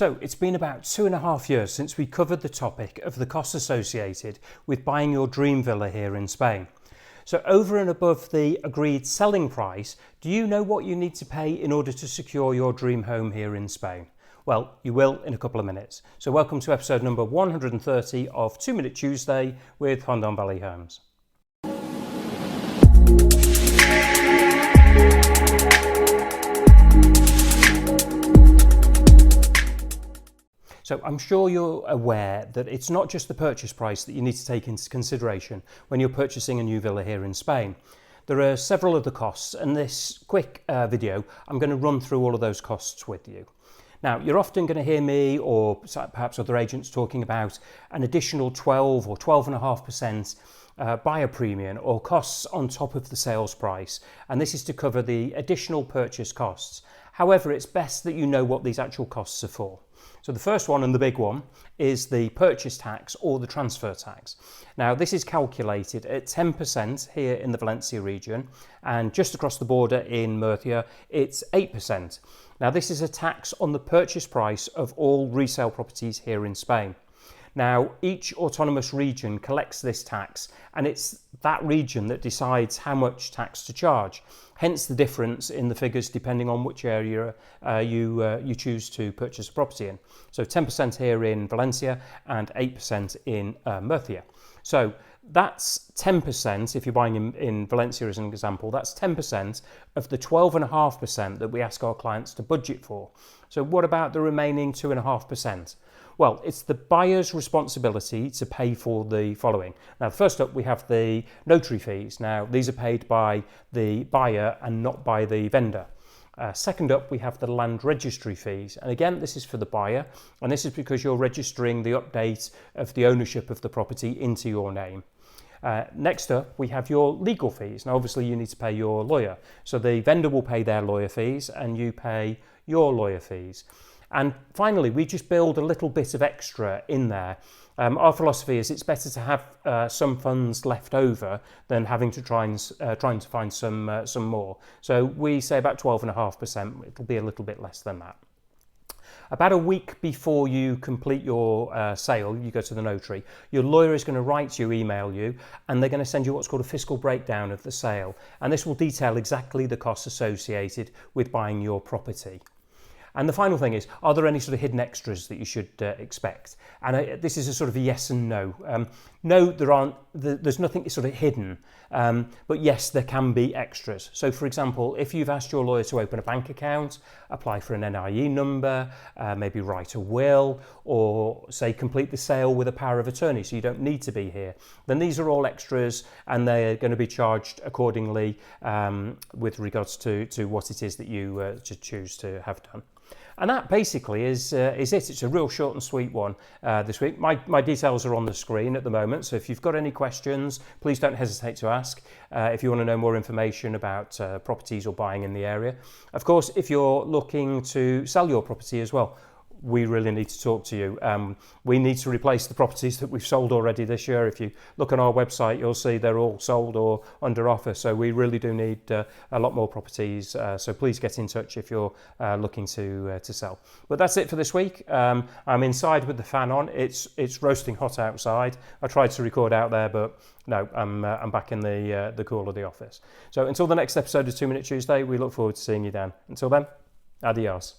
So it's been about 2.5 years since we covered the topic of the costs associated with buying your dream villa here in Spain. So over and above the agreed selling price, do you know what you need to pay in order to secure your dream home here in Spain? Well, you will in a couple of minutes. So welcome to episode number 130 of 2 Minute Tuesday with Hondon Valley Homes. So I'm sure you're aware that it's not just the purchase price that you need to take into consideration when you're purchasing a new villa here in Spain. There are several other costs, and this quick video, I'm going to run through all of those costs with you. Now, you're often going to hear me or perhaps other agents talking about an additional 12 or 12.5% buyer premium or costs on top of the sales price, and this is to cover the additional purchase costs. However, it's best that you know what these actual costs are for. So the first one, and the big one, is the purchase tax or the transfer tax. Now, this is calculated at 10% here in the Valencia region, and just across the border in Murcia, it's 8%. Now, this is a tax on the purchase price of all resale properties here in Spain. Now, each autonomous region collects this tax, and it's that region that decides how much tax to charge. Hence the difference in the figures depending on which area you choose to purchase a property in. So 10% here in Valencia and 8% in Murcia. So that's 10%, if you're buying in Valencia as an example, that's 10% of the 12.5% that we ask our clients to budget for. So what about the remaining 2.5%? Well, it's the buyer's responsibility to pay for the following. Now, first up, we have the notary fees. Now, these are paid by the buyer and not by the vendor. Second up, we have the land registry fees. And again, this is for the buyer, and this is because you're registering the update of the ownership of the property into your name. Next up, we have your legal fees. Now, obviously, you need to pay your lawyer. So the vendor will pay their lawyer fees and you pay your lawyer fees. And finally, we just build a little bit of extra in there. Our philosophy is it's better to have some funds left over than having to trying to find some more. So we say about 12.5%. It'll be a little bit less than that. About a week before you complete your sale, you go to the notary, your lawyer is going to write you, email you, and they're going to send you what's called a fiscal breakdown of the sale. And this will detail exactly the costs associated with buying your property. And the final thing is, are there any sort of hidden extras that you should expect? And this is a sort of a yes and no. No, there aren't. There's nothing sort of hidden. But yes, there can be extras. So, for example, if you've asked your lawyer to open a bank account, apply for an NIE number, maybe write a will, or say complete the sale with a power of attorney, so you don't need to be here, then these are all extras, and they're going to be charged accordingly with regards to what it is that you choose to have done. And that basically is it. It's a real short and sweet one this week. My details are on the screen at the moment, so if you've got any questions, please don't hesitate to ask. If you want to know more information about properties or buying in the area. Of course, if you're looking to sell your property as well, we really need to talk to you. We need to replace the properties that we've sold already this year. If you look on our website, you'll see they're all sold or under offer. So we really do need a lot more properties. So please get in touch if you're looking to sell. But that's it for this week. I'm inside with the fan on. It's roasting hot outside. I tried to record out there, but no, I'm back in the cool of the office. So until the next episode of 2 Minute Tuesday, we look forward to seeing you then. Until then, adios.